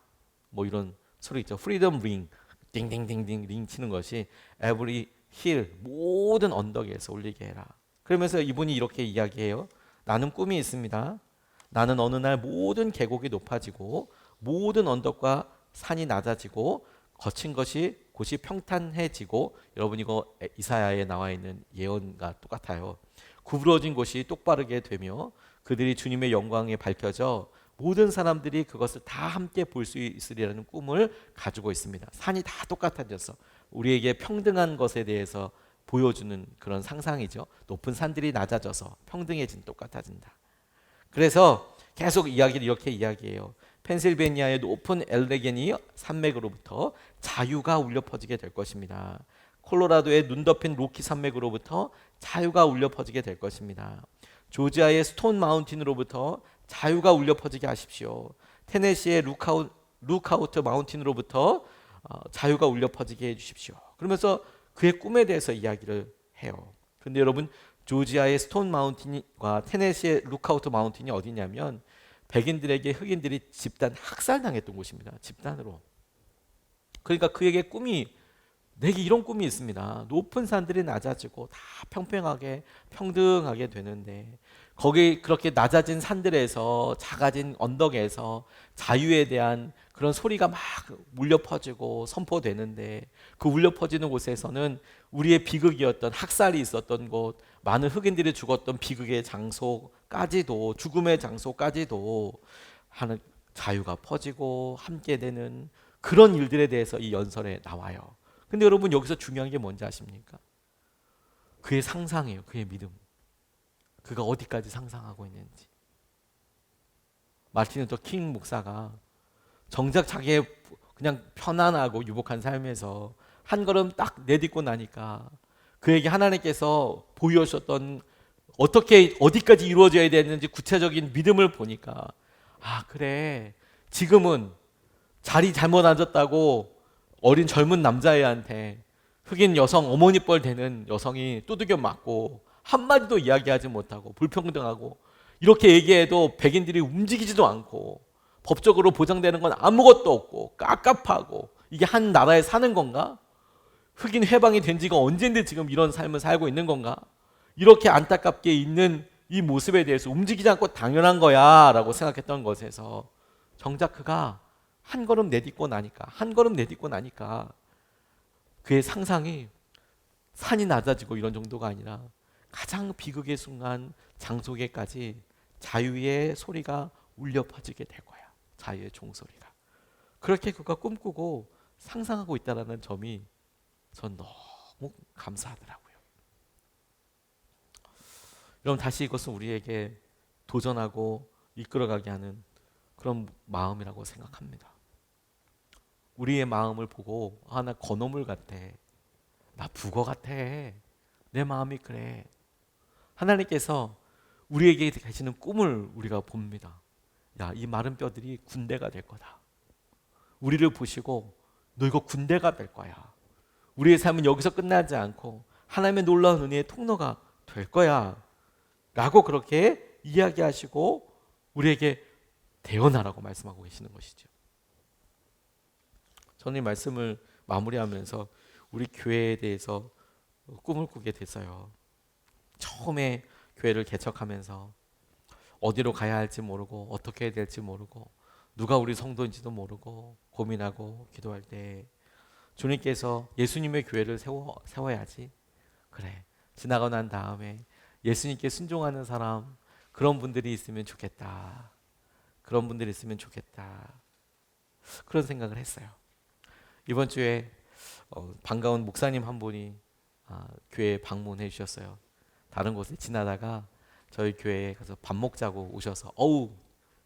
뭐 이런 소리 있죠. Freedom ring. 띵띵띵띵 링 치는 것이 every hill 모든 언덕에서 울리게 해라. 그러면서 이분이 이렇게 이야기해요. 나는 꿈이 있습니다. 나는 어느 날 모든 계곡이 높아지고 모든 언덕과 산이 낮아지고 거친 것이 곳이 평탄해지고 여러분 이거 이사야에 나와 있는 예언과 똑같아요. 구부러진 곳이 똑바르게 되며 그들이 주님의 영광에 밝혀져 모든 사람들이 그것을 다 함께 볼 수 있으리라는 꿈을 가지고 있습니다. 산이 다 똑같아져서 우리에게 평등한 것에 대해서 보여주는 그런 상상이죠. 높은 산들이 낮아져서 평등해진 똑같아진다. 그래서 계속 이야기를 이렇게 이야기해요. 펜실베니아의 높은 엘레게니 산맥으로부터 자유가 울려 퍼지게 될 것입니다. 콜로라도의 눈 덮인 로키 산맥으로부터 자유가 울려 퍼지게 될 것입니다. 조지아의 스톤 마운틴으로부터 자유가 울려 퍼지게 하십시오. 테네시의 루크아우트 마운틴으로부터 자유가 울려 퍼지게 해주십시오. 그러면서 그의 꿈에 대해서 이야기를 해요. 그런데 여러분 조지아의 스톤 마운틴과 테네시의 루크아우트 마운틴이 어디냐면 백인들에게 흑인들이 집단 학살당했던 곳입니다. 집단으로. 그러니까 그에게 꿈이 내게 이런 꿈이 있습니다. 높은 산들이 낮아지고 다 평평하게 평등하게 되는데 거기 그렇게 낮아진 산들에서 작아진 언덕에서 자유에 대한 그런 소리가 막 울려 퍼지고 선포되는데 그 울려 퍼지는 곳에서는 우리의 비극이었던 학살이 있었던 곳, 많은 흑인들이 죽었던 비극의 장소까지도, 죽음의 장소까지도 하는 자유가 퍼지고 함께 되는 그런 일들에 대해서 이 연설에 나와요. 근데 여러분 여기서 중요한 게 뭔지 아십니까? 그의 상상이에요. 그의 믿음. 그가 어디까지 상상하고 있는지. 마틴 루터 킹 목사가 정작 자기의 그냥 편안하고 유복한 삶에서 한 걸음 딱 내딛고 나니까 그에게 하나님께서 보여주셨던 어떻게 어디까지 이루어져야 되는지 구체적인 믿음을 보니까 아 그래 지금은 자리 잘못 앉았다고 어린 젊은 남자애한테 흑인 여성 어머니 뻘 되는 여성이 두들겨 맞고 한마디도 이야기하지 못하고 불평등하고 이렇게 얘기해도 백인들이 움직이지도 않고 법적으로 보장되는 건 아무것도 없고 깝깝하고 이게 한 나라에 사는 건가? 흑인 해방이 된 지가 언젠데 지금 이런 삶을 살고 있는 건가? 이렇게 안타깝게 있는 이 모습에 대해서 움직이지 않고 당연한 거야 라고 생각했던 것에서 정작 그가 한 걸음 내딛고 나니까 그의 상상이 산이 낮아지고 이런 정도가 아니라 가장 비극의 순간 장소에까지 자유의 소리가 울려 퍼지게 될 거야. 자유의 종소리가. 그렇게 그가 꿈꾸고 상상하고 있다는 점이 전 너무 감사하더라고요. 여러분 다시 이것은 우리에게 도전하고 이끌어가게 하는 그런 마음이라고 생각합니다. 우리의 마음을 보고 아 나 건어물 같아. 나 북어 같아. 내 마음이 그래. 하나님께서 우리에게 계시는 꿈을 우리가 봅니다. 야, 이 마른 뼈들이 군대가 될 거다. 우리를 보시고 너 이거 군대가 될 거야. 우리의 삶은 여기서 끝나지 않고 하나님의 놀라운 은혜의 통로가 될 거야. 라고 그렇게 이야기하시고 우리에게 대언하라고 말씀하고 계시는 것이죠. 저는 이 말씀을 마무리하면서 우리 교회에 대해서 꿈을 꾸게 됐어요. 처음에 교회를 개척하면서 어디로 가야 할지 모르고 어떻게 해야 될지 모르고 누가 우리 성도인지도 모르고 고민하고 기도할 때 주님께서 예수님의 교회를 세워야지. 그래. 지나고 난 다음에 예수님께 순종하는 사람 그런 분들이 있으면 좋겠다. 그런 분들이 있으면 좋겠다. 그런 생각을 했어요. 이번 주에 반가운 목사님 한 분이 교회에 방문해 주셨어요. 다른 곳에 지나다가 저희 교회에 가서 밥 먹자고 오셔서 어우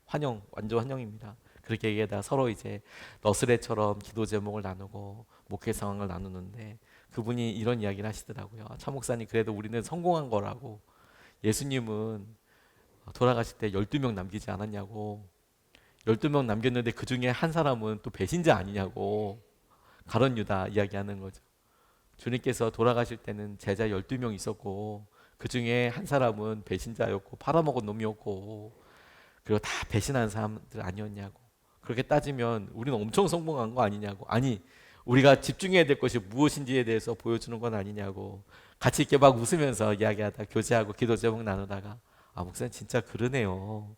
환영 완전 환영입니다. 그렇게 얘기하다가 서로 이제 너스레처럼 기도 제목을 나누고 목회 상황을 나누는데 그분이 이런 이야기를 하시더라고요. 차 목사님 그래도 우리는 성공한 거라고. 예수님은 돌아가실 때 12명 남기지 않았냐고. 12명 남겼는데 그 중에 한 사람은 또 배신자 아니냐고. 가룟 유다 이야기하는 거죠. 주님께서 돌아가실 때는 제자 12명 있었고 그 중에 한 사람은 배신자였고 팔아먹은 놈이었고 그리고 다 배신한 사람들 아니었냐고. 그렇게 따지면 우리는 엄청 성공한 거 아니냐고. 아니 우리가 집중해야 될 것이 무엇인지에 대해서 보여주는 건 아니냐고. 같이 이렇게 막 웃으면서 이야기하다 교제하고 기도 제목 나누다가 아 목사님 진짜 그러네요.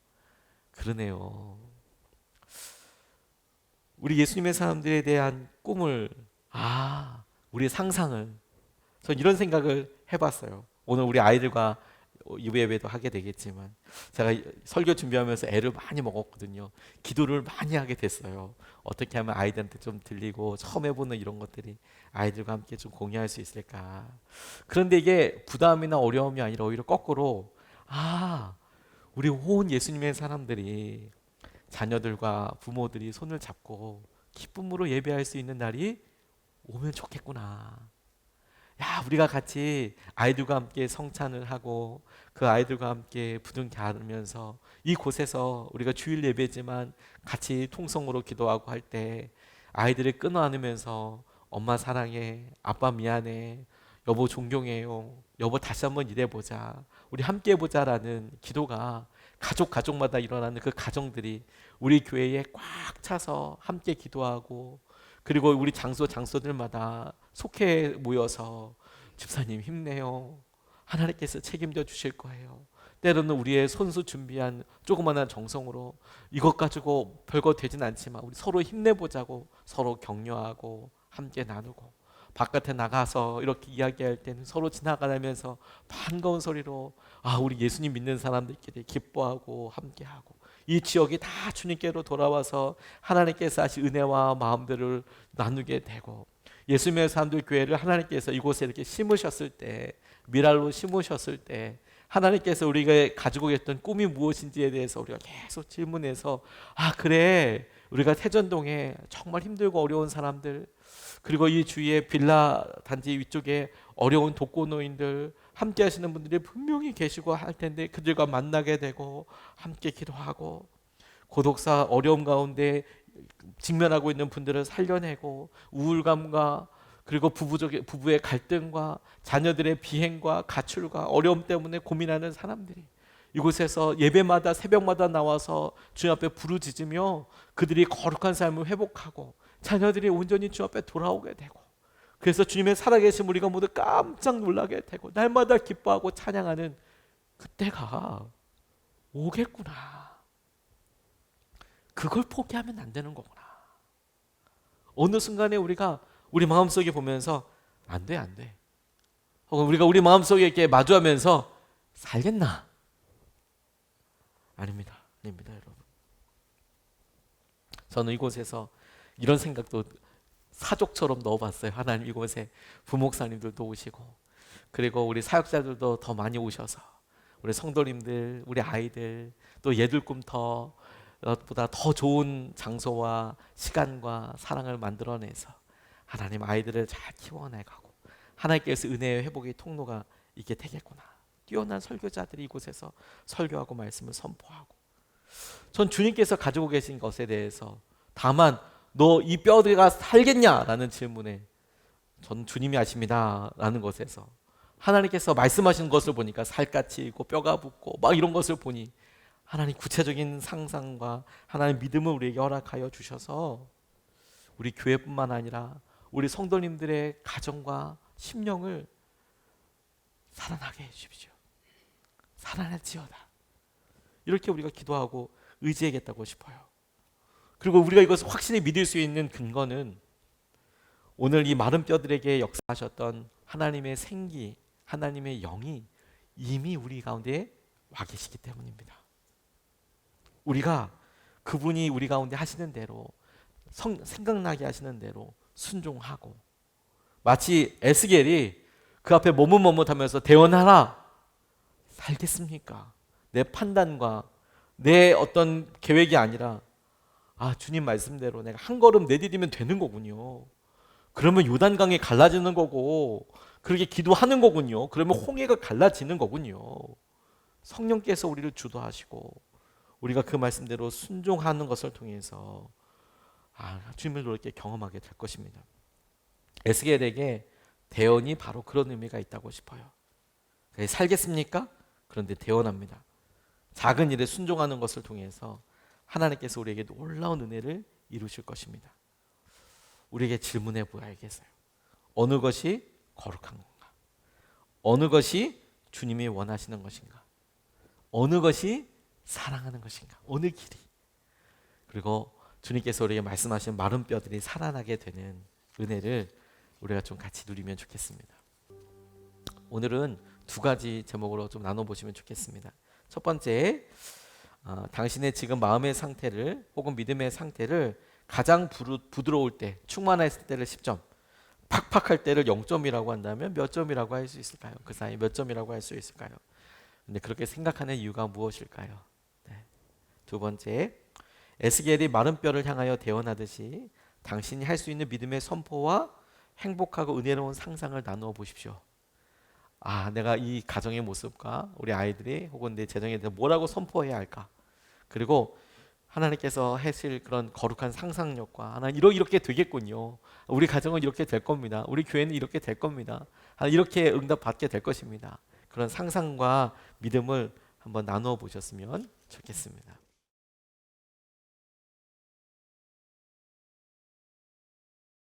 우리 예수님의 사람들에 대한 꿈을 우리의 상상을 전 이런 생각을 해봤어요. 오늘 우리 아이들과 이부 예배도 하게 되겠지만 제가 설교 준비하면서 애를 많이 먹었거든요. 기도를 많이 하게 됐어요. 어떻게 하면 아이들한테 좀 들리고 처음 해보는 이런 것들이 아이들과 함께 좀 공유할 수 있을까. 그런데 이게 부담이나 어려움이 아니라 오히려 거꾸로 우리 온 예수님의 사람들이 자녀들과 부모들이 손을 잡고 기쁨으로 예배할 수 있는 날이 오면 좋겠구나. 야, 우리가 같이 아이들과 함께 성찬을 하고 그 아이들과 함께 부둥켜 안으면서 이곳에서 우리가 주일 예배지만 같이 통성으로 기도하고 할 때 아이들을 끊어 안으면서 엄마 사랑해, 아빠 미안해, 여보 존경해요, 여보 다시 한번 일해보자, 우리 함께 해보자라는 기도가 가족마다 일어나는 그 가정들이 우리 교회에 꽉 차서 함께 기도하고 그리고 우리 장소들마다 속해 모여서 집사님 힘내요. 하나님께서 책임져 주실 거예요. 때로는 우리의 손수 준비한 조그마한 정성으로 이것 가지고 별거 되진 않지만 우리 서로 힘내보자고 서로 격려하고 함께 나누고, 바깥에 나가서 이렇게 이야기할 때는 서로 지나가면서 반가운 소리로 우리 예수님 믿는 사람들끼리 기뻐하고 함께하고, 이 지역이 다 주님께로 돌아와서 하나님께서 하신 은혜와 마음들을 나누게 되고, 예수님의 사람들 교회를 하나님께서 이곳에 이렇게 심으셨을 때, 미랄로 심으셨을 때 하나님께서 우리가 가지고 있던 꿈이 무엇인지에 대해서 우리가 계속 질문해서 그래, 우리가 태전동에 정말 힘들고 어려운 사람들, 그리고 이 주위에 빌라 단지 위쪽에 어려운 독거노인들 함께 하시는 분들이 분명히 계시고 할 텐데, 그들과 만나게 되고 함께 기도하고, 고독사 어려움 가운데 직면하고 있는 분들을 살려내고, 우울감과 그리고 부부의 갈등과 자녀들의 비행과 가출과 어려움 때문에 고민하는 사람들이 이곳에서 예배마다 새벽마다 나와서 주님 앞에 부르짖으며 그들이 거룩한 삶을 회복하고 자녀들이 온전히 주님 앞에 돌아오게 되고, 그래서 주님의 살아계심 우리가 모두 깜짝 놀라게 되고 날마다 기뻐하고 찬양하는 그때가 오겠구나. 그걸 포기하면 안 되는 거구나. 어느 순간에 우리가 우리 마음속에 보면서 안 돼. 혹은 우리가 우리 마음속에 이렇게 마주하면서 살겠나? 아닙니다, 여러분. 저는 이곳에서 이런 생각도 사족처럼 넣어봤어요. 하나님 이곳에 부목사님들도 오시고, 그리고 우리 사역자들도 더 많이 오셔서 우리 성도님들, 우리 아이들, 또 얘들 꿈터 보다 더 좋은 장소와 시간과 사랑을 만들어내서 하나님 아이들을 잘 키워내가고 하나님께서 은혜의 회복의 통로가 있게 되겠구나. 뛰어난 설교자들이 이곳에서 설교하고 말씀을 선포하고, 전 주님께서 가지고 계신 것에 대해서, 다만 너 이 뼈가 살겠냐라는 질문에 전 주님이 아십니다 라는 것에서, 하나님께서 말씀하신 것을 보니까 살갗이 있고 뼈가 붙고 막 이런 것을 보니 하나님 구체적인 상상과 하나님 믿음을 우리에게 허락하여 주셔서 우리 교회뿐만 아니라 우리 성도님들의 가정과 심령을 살아나게 해주십시오. 살아날지어다. 이렇게 우리가 기도하고 의지하겠다고 싶어요. 그리고 우리가 이것을 확실히 믿을 수 있는 근거는 오늘 이 마른 뼈들에게 역사하셨던 하나님의 생기, 하나님의 영이 이미 우리 가운데 와 계시기 때문입니다. 우리가 그분이 우리 가운데 하시는 대로, 생각나게 하시는 대로 순종하고, 마치 에스겔이 그 앞에 머뭇머뭇하면서 대언하라, 살겠습니까? 내 판단과 내 어떤 계획이 아니라 주님 말씀대로 내가 한 걸음 내디디면 되는 거군요. 그러면 요단강이 갈라지는 거고 그렇게 기도하는 거군요. 그러면 홍해가 갈라지는 거군요. 성령께서 우리를 주도하시고 우리가 그 말씀대로 순종하는 것을 통해서 주님을 이렇게 경험하게 될 것입니다. 에스겔에게 대언이 바로 그런 의미가 있다고 싶어요. 살겠습니까? 그런데 대언합니다. 작은 일에 순종하는 것을 통해서 하나님께서 우리에게 놀라운 은혜를 이루실 것입니다. 우리에게 질문해 보아야겠어요. 어느 것이 거룩한 건가? 어느 것이 주님이 원하시는 것인가? 어느 것이 사랑하는 것인가? 어느 길이? 그리고 주님께서 우리에게 말씀하신 마른 뼈들이 살아나게 되는 은혜를 우리가 좀 같이 누리면 좋겠습니다. 오늘은 두 가지 제목으로 좀 나눠보시면 좋겠습니다. 첫 번째, 당신의 지금 마음의 상태를 혹은 믿음의 상태를 가장 부드러울 때, 충만했을 때를 10점, 팍팍할 때를 0점이라고 한다면 몇 점이라고 할 수 있을까요? 그 사이 몇 점이라고 할 수 있을까요? 근데 그렇게 생각하는 이유가 무엇일까요? 두 번째, 에스겔이 마른 뼈를 향하여 대언하듯이 당신이 할 수 있는 믿음의 선포와 행복하고 은혜로운 상상을 나누어 보십시오. 내가 이 가정의 모습과 우리 아이들이 혹은 내 재정에 대해서 뭐라고 선포해야 할까? 그리고 하나님께서 하실 그런 거룩한 상상력과 하나님 이렇게 되겠군요. 우리 가정은 이렇게 될 겁니다. 우리 교회는 이렇게 될 겁니다. 이렇게 응답받게 될 것입니다. 그런 상상과 믿음을 한번 나누어 보셨으면 좋겠습니다.